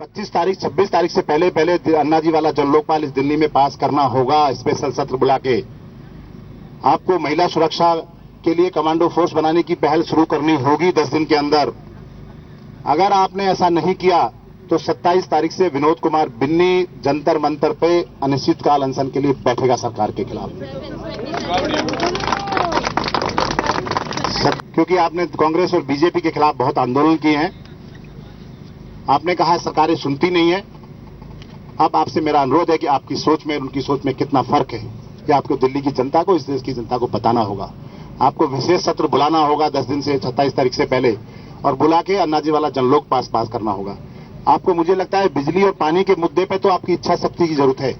25 तारीख 26 तारीख से पहले अन्ना जी वाला जन लोकपाल इस दिल्ली में पास करना होगा। स्पेशल सत्र बुला के आपको महिला सुरक्षा के लिए कमांडो फोर्स बनाने की पहल शुरू करनी होगी 10 दिन के अंदर। अगर आपने ऐसा नहीं किया तो 27 तारीख से विनोद कुमार बिन्नी जंतर मंतर पे अनिश्चितकाल अनशन के लिए बैठेगा सरकार के खिलाफ। क्योंकि आपने कांग्रेस और बीजेपी के खिलाफ बहुत आंदोलन किए हैं। आपने कहा सरकारें सुनती नहीं है। अब आपसे मेरा अनुरोध है कि आपकी सोच में और उनकी सोच में कितना फर्क है कि आपको दिल्ली की जनता को, इस देश की जनता को बताना होगा। आपको विशेष सत्र बुलाना होगा 10 दिन से 27 तारीख से पहले और बुला के अन्ना जी वाला जनलोक पास करना होगा। आपको, मुझे लगता है, बिजली और पानी के मुद्दे पे तो आपकी इच्छा शक्ति की जरूरत है।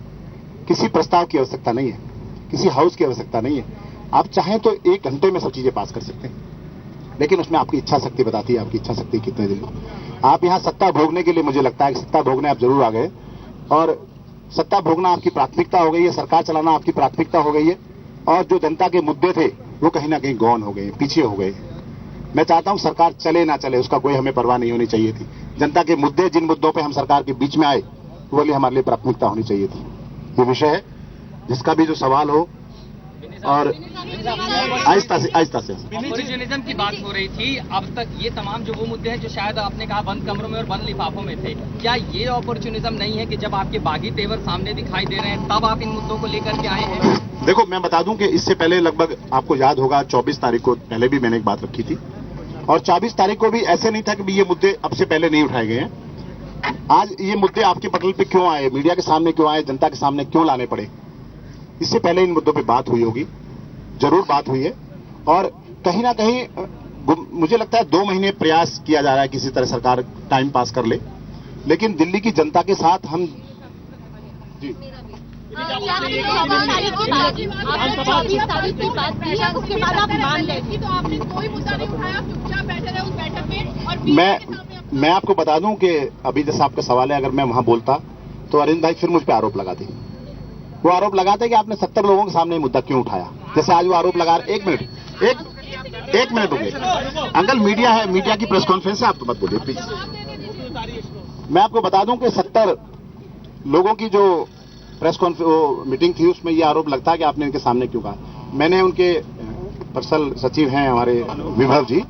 किसी प्रस्ताव की आवश्यकता नहीं है, किसी हाउस की आवश्यकता नहीं है। आप चाहें तो 1 घंटे में सब चीजें पास कर सकते हैं, लेकिन उसमें आपकी इच्छा शक्ति बताती है आपकी इच्छा शक्ति कितने दिन। आप यहां सत्ता भोगने के लिए, मुझे लगता है कि सत्ता भोगने आप जरूर आ गए और सत्ता भोगना आपकी प्राथमिकता हो गई है, सरकार चलाना आपकी प्राथमिकता हो गई है और जो जनता के मुद्दे थे वो कहीं ना कहीं गौन हो गए, पीछे हो गए। मैं चाहता हूं सरकार चले ना चले उसका कोई हमें परवाह नहीं होनी चाहिए थी। जनता के मुद्दे, जिन मुद्दों पे हम सरकार के बीच में आए, वो लिए हमारे लिए प्राथमिकता होनी चाहिए थी। ये विषय है जिसका भी जो सवाल हो और आहिस्ता से ओरिजिनिज्म की बात हो रही थी। अब तक ये तमाम जो वो मुद्दे हैं जो शायद आपने कहा बंद कमरों में और बंद लिफाफों में थे, क्या ये अपॉर्चुनिज्म नहीं है कि जब आपके बागी तेवर सामने दिखाई दे रहे हैं तब आप इन मुद्दों को लेकर के आए हैं? देखो, मैं बता दूं कि इससे पहले लगभग, आपको याद होगा, 24 तारीख को पहले भी मैंने एक बात रखी थी और 24 तारीख को भी ऐसे नहीं था कि ये मुद्दे अब से पहले नहीं उठाए गए हैं। आज ये मुद्दे आपके पटल पे क्यों आए, मीडिया के सामने क्यों आए, जनता के सामने क्यों लाने पड़े? इससे पहले इन मुद्दों पे बात हुई होगी, जरूर बात हुई है और कहीं ना कहीं मुझे लगता है 2 महीने प्रयास किया जा रहा है किसी तरह सरकार टाइम पास कर ले, लेकिन दिल्ली की जनता के साथ हम जी मैं आपको बता दूं कि अभी जैसा आपका सवाल है, अगर मैं वहां बोलता तो अरविंद भाई फिर मुझ पर आरोप लगाते। वो आरोप लगाते कि आपने 70 लोगों के सामने मुद्दा क्यों उठाया, जैसे आज वो आरोप लगा रहे। एक मिनट रुके अंकल, मीडिया है, मीडिया की प्रेस कॉन्फ्रेंस है, आप तो मत बोलिए प्लीज। मैं आपको बता दूं कि 70 लोगों की जो प्रेस कॉन्फ्रेंस मीटिंग थी उसमें ये आरोप लगता है कि आपने इनके सामने क्यों कहा। मैंने उनके पर्सनल सचिव हैं हमारे विभव जी,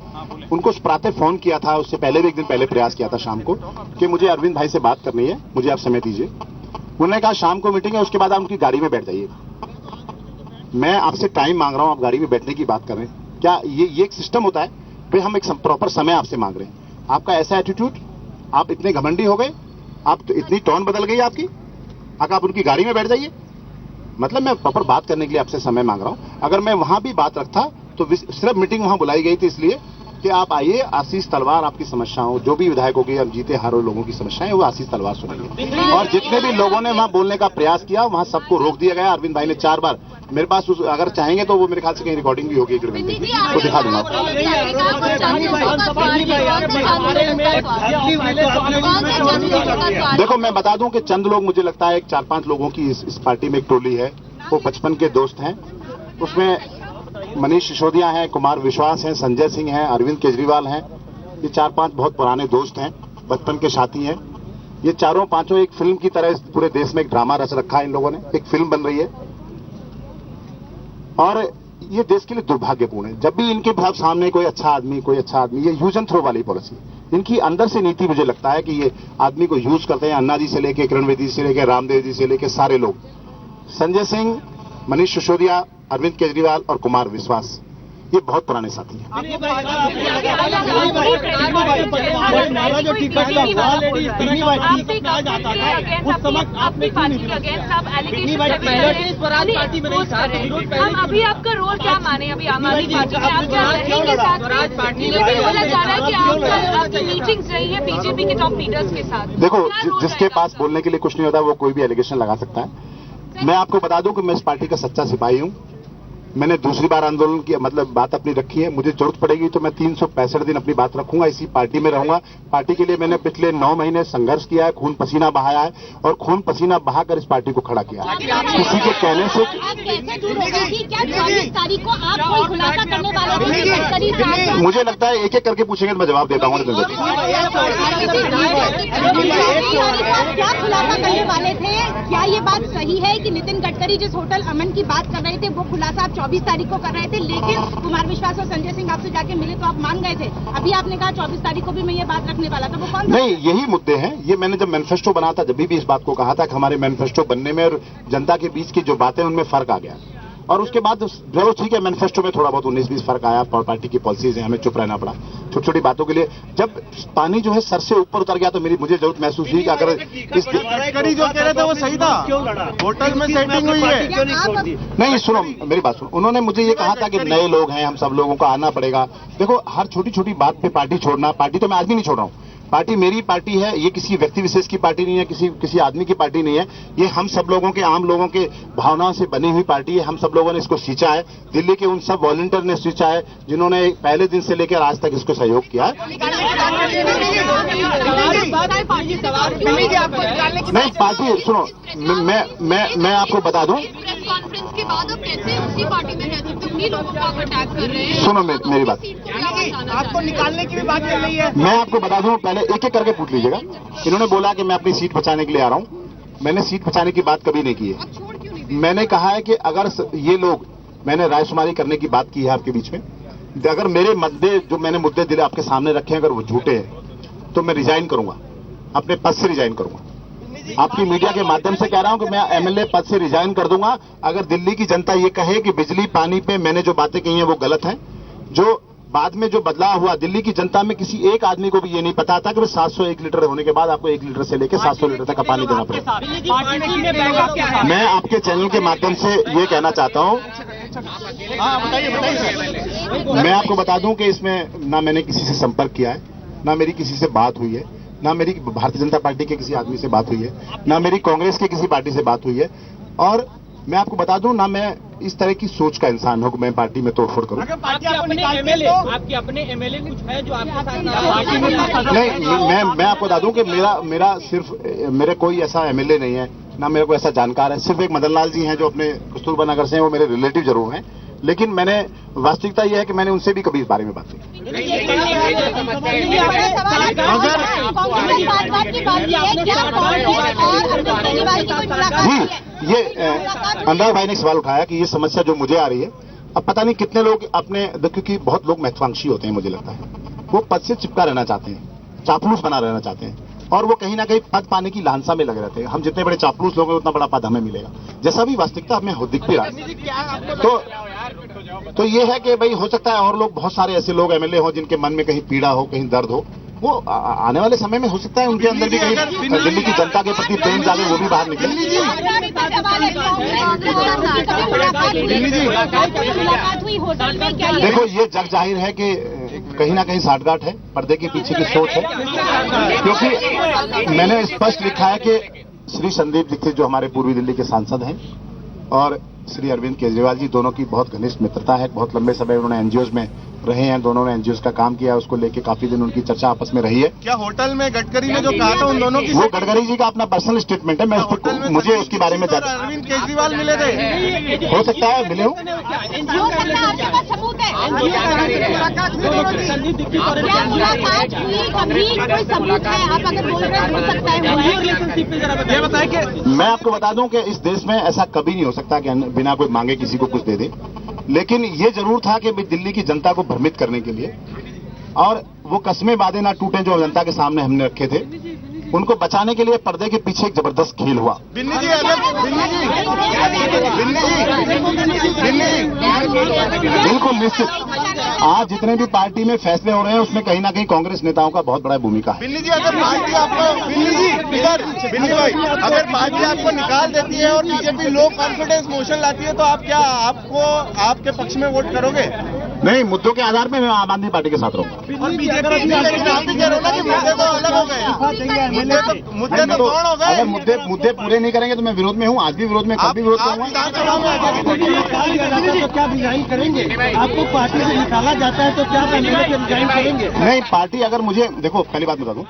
उनको प्रातः फोन किया था, उससे पहले भी एक दिन पहले प्रयास किया था शाम को कि मुझे अरविंद भाई से बात करनी है, मुझे आप समय दीजिए। उन्होंने कहा शाम को मीटिंग है, उसके बाद आप उनकी गाड़ी में बैठ जाइएगा। मैं आपसे टाइम मांग रहा हूं, आप गाड़ी में बैठने की बात कर रहे हैं। क्या ये एक सिस्टम होता है? फिर हम एक प्रॉपर समय आपसे मांग रहे हैं। आपका ऐसा एटीट्यूड, आप इतने घमंडी हो गए, आप तो इतनी टोन बदल गई आपकी, अगर आप उनकी गाड़ी में बैठ जाइए। मतलब मैं प्रॉपर बात करने के लिए आपसे समय मांग रहा हूं। अगर मैं वहां भी बात रखता तो सिर्फ मीटिंग वहां बुलाई गई थी इसलिए कि आप आइए, आशीष तलवार आपकी समस्याओं, जो भी विधायकों की, अब जीते हारो लोगों की समस्याएं, वो आशीष तलवार सुनेंगे। और जितने भी लोगों ने वहां बोलने का प्रयास किया वहां सबको रोक दिया गया। अरविंद भाई ने 4 बार, मेरे पास अगर चाहेंगे तो वो मेरे ख्याल से कहीं रिकॉर्डिंग भी होगी, 1 घंटे की, वो दिखा दूंगा। देखो, मैं बता दूं कि चंद लोग, मुझे लगता है 4-5 लोगों की इस पार्टी में एक टोली है, वो बचपन के दोस्त हैं। उसमें मनीष सिसोदिया हैं, कुमार विश्वास हैं, संजय सिंह हैं, अरविंद केजरीवाल हैं। ये 4-5 बहुत पुराने दोस्त हैं, बचपन के साथी हैं। ये चारों पांचों एक फिल्म की तरह पूरे देश में एक ड्रामा रच रखा है इन लोगों ने, एक फिल्म बन रही है और ये देश के लिए दुर्भाग्यपूर्ण है। जब भी इनके सामने कोई अच्छा आदमी, ये यूज एंड थ्रो वाली पॉलिसी, इनकी अंदर से नीति मुझे लगता है कि ये आदमी को यूज करते हैं। अन्ना जी से लेके, किरण बेदी से लेके, रामदेव जी से लेके सारे लोग, संजय सिंह, मनीष सिसोदिया, अरविंद केजरीवाल और कुमार विश्वास, ये बहुत पुराने साथी हैं। अभी आपका रोल क्या माने? अभी आम आदमी पार्टी में आप क्या रहेंगे साथ में? बोला जा रहा है कि आपकी मीटिंग्स रही है बीजेपी के टॉप लीडर्स के साथ। देखो, जिसके पास बोलने के लिए कुछ नहीं होता वो कोई भी एलिगेशन लगा सकता है। मैं आपको बता दूं कि मैं इस पार्टी का सच्चा सिपाही हूं मैंने दूसरी बार आंदोलन की मतलब बात अपनी रखी है। मुझे जरूरत पड़ेगी तो मैं 365 दिन अपनी बात रखूंगा, इसी पार्टी में रहूंगा। पार्टी के लिए मैंने पिछले 9 महीने संघर्ष किया है, खून पसीना बहाया है और खून पसीना बहाकर इस पार्टी को खड़ा किया है। किसी के कहने से मुझे लगता है एक एक करके पूछेंगे तो मैं जवाब देता हूँ। क्या खुलासा करने वाले थे? क्या ये बात सही है कि नितिन गडकरी जिस होटल अमन की बात कर रहे थे वो खुलासा आप 24 तारीख को कर रहे थे, लेकिन कुमार विश्वास और संजय सिंह आपसे जाके मिले तो आप मान गए थे। अभी आपने कहा 24 तारीख को भी मैं ये बात रखने वाला था, वो कौन? नहीं, यही मुद्दे हैं। ये मैंने जब मैनिफेस्टो बना था जब भी इस बात को कहा था कि हमारे मैनिफेस्टो बनने में और जनता के बीच की जो बातें उनमें फर्क आ गया। और उसके बाद जरूर ठीक है, मैनिफेस्टो में थोड़ा बहुत 19-20 फर्क आया, पार्टी की पॉलिसीज है, हमें चुप रहना पड़ा छोटी छोटी बातों के लिए। जब पानी जो है सर से ऊपर उतर गया तो मुझे जरूरत महसूस हुई कि अगर इस गडकरी जो कह रहे थे वो सही था, होटल में सेटिंग हुई है। नहीं, सुनो मेरी बात सुनो। उन्होंने मुझे ये कहा था कि नए लोग हैं, हम सब लोगों को आना पड़ेगा। देखो, हर छोटी छोटी बात पे पार्टी छोड़ना, पार्टी तो मैं आज भी नहीं छोड़ रहा हूँ। पार्टी मेरी पार्टी है, ये किसी व्यक्ति विशेष की पार्टी नहीं है, किसी आदमी की पार्टी नहीं है। ये हम सब लोगों के, आम लोगों के भावनाओं से बनी हुई पार्टी है। हम सब लोगों ने इसको सींचा है, दिल्ली के उन सब वॉलंटियर ने सींचा है जिन्होंने पहले दिन से लेकर आज तक इसको सहयोग किया है। नहीं, पार्टी सुनो, मैं आपको बता दूं, कॉन्फ्रेंस के बाद अब कैसे उसी पार्टी में रह सकते, उन्हीं लोगों को आप अटैक कर रहे हैं। सुनो मेरी बात, आपको निकालने की भी बात चल रही है। मैं आपको बता दूं, पहले एक एक करके पूछ लीजिएगा। इन्होंने बोला कि मैं अपनी सीट बचाने के लिए आ रहा हूं। मैंने सीट बचाने की बात कभी नहीं की है। मैंने कहा है कि अगर ये लोग, मैंने रायशुमारी करने की बात की है आपके बीच में, अगर मेरे मुद्दे जो मैंने मुद्दे दिले आपके सामने रखे हैं अगर वो झूठे हैं तो मैं रिजाइन करूंगा, अपने पद से रिजाइन करूंगा। आपकी मीडिया के माध्यम से कह रहा हूं कि मैं एमएलए पद से रिजाइन कर दूंगा अगर दिल्ली की जनता ये कहे कि बिजली पानी पे मैंने जो बातें कही हैं वो गलत हैं। जो बाद में जो बदलाव हुआ, दिल्ली की जनता में किसी एक आदमी को भी ये नहीं पता था कि 701 लीटर होने के बाद आपको 1 लीटर से लेकर 700 लीटर तक का पानी देना पड़ेगा। मैं आपके चैनल के माध्यम से ये कहना चाहता हूं, मैं आपको बता दूं कि इसमें ना मैंने किसी से संपर्क किया है, ना मेरी किसी से बात हुई है, ना मेरी भारतीय जनता पार्टी के किसी आदमी से बात हुई है, ना मेरी कांग्रेस के किसी पार्टी से बात हुई है। और मैं आपको बता दूं, ना मैं इस तरह की सोच का इंसान हूं कि मैं पार्टी में तोड़फोड़ करूं। आपके अपने एमएलए कुछ है जो आपके साथ नहीं, मैं आपको बता दूं कि मेरा सिर्फ मेरे कोई ऐसा एमएलए नहीं है, ना मेरे को ऐसा जानकार है। सिर्फ एक मदन लाल जी हैं जो अपने कस्तूरबा नगर से हैं, वो मेरे रिलेटिव जरूर हैं, लेकिन मैंने वास्तविकता यह है कि मैंने उनसे भी कभी इस बारे में बात नहीं की। जी, ये अनुराग भाई ने सवाल उठाया कि ये समस्या जो मुझे आ रही है, अब पता नहीं कितने लोग अपने, क्योंकि बहुत लोग महत्वाकांक्षी होते हैं, मुझे लगता है वो पद से चिपका रहना चाहते हैं, चापलूस बना रहना चाहते हैं, और वो कहीं ना कहीं पद पाने की लालसा में लगे रहते हैं। हम जितने बड़े चापलूस लोग हैं उतना बड़ा पद हमें मिलेगा, जैसा भी वास्तविकता हमें दिख भी रहा है। तो ये है कि भाई हो सकता है और लोग, बहुत सारे ऐसे लोग एमएलए हो जिनके मन में कहीं पीड़ा हो, कहीं दर्द हो, वो आने वाले समय में हो सकता है उनके अंदर भी कहीं दिल्ली की जनता के प्रति प्रेम जागे, वो भी बाहर निकले। देखो, ये जग जाहिर है कि कहीं ना कहीं साठगांठ है, पर्दे के पीछे की सोच है, क्योंकि मैंने स्पष्ट लिखा है कि श्री संदीप दीक्षित जो हमारे पूर्वी दिल्ली के सांसद हैं और श्री अरविंद केजरीवाल जी, दोनों की बहुत घनिष्ठ मित्रता है। बहुत लंबे समय उन्होंने एनजीओज में रहे हैं, दोनों ने एनजीओज का काम किया है, उसको लेके काफी दिन उनकी चर्चा आपस में रही है। क्या होटल में गडकरी ने जो कहा था उन दोनों की, वो गडकरी जी का अपना पर्सनल स्टेटमेंट है, मैं मुझे उसके बारे में ज्यादा। अरविंद केजरीवाल मिले थे, हो सकता है मिले हो। ये बताए कि मैं आपको बता दूं कि इस देश में ऐसा कभी नहीं हो सकता कि बिना कोई मांगे किसी को कुछ दे दे, लेकिन ये जरूर था कि दिल्ली की जनता को भ्रमित करने के लिए, और वो कस्में वादे ना टूटे जो जनता के सामने हमने रखे थे, उनको बचाने के लिए पर्दे के पीछे एक जबरदस्त खेल हुआ। बिल्कुल निश्चित, आज जितने भी पार्टी में फैसले हो रहे हैं उसमें कहीं ना कहीं कांग्रेस नेताओं का बहुत बड़ा भूमिका है। बिन्नी जी, अगर पार्टी आपको बिन्नी भाई, अगर पार्टी आपको निकाल देती है और बीजेपी लो कॉन्फिडेंस मोशन लाती है तो आप क्या, आपको आपके पक्ष में वोट करोगे? नहीं, मुद्दों के आधार में मैं आम आदमी पार्टी के साथ रहूंगा। लेकिन आप भी कह रहे हो ना कि मुद्दे तो अलग हो गए, मुद्दे तो कौन हो गए? अगर मुद्दे पूरे नहीं करेंगे तो मैं विरोध में हूँ, आज भी विरोध में, कल भी विरोध करूंगा। विधानसभा में आगे तो क्या रिजाइन करेंगे? आपको पार्टी से निकाला जाता है तो क्या रिजाइन करेंगे? नहीं, पार्टी अगर मुझे, देखो पहली बात बता दूं,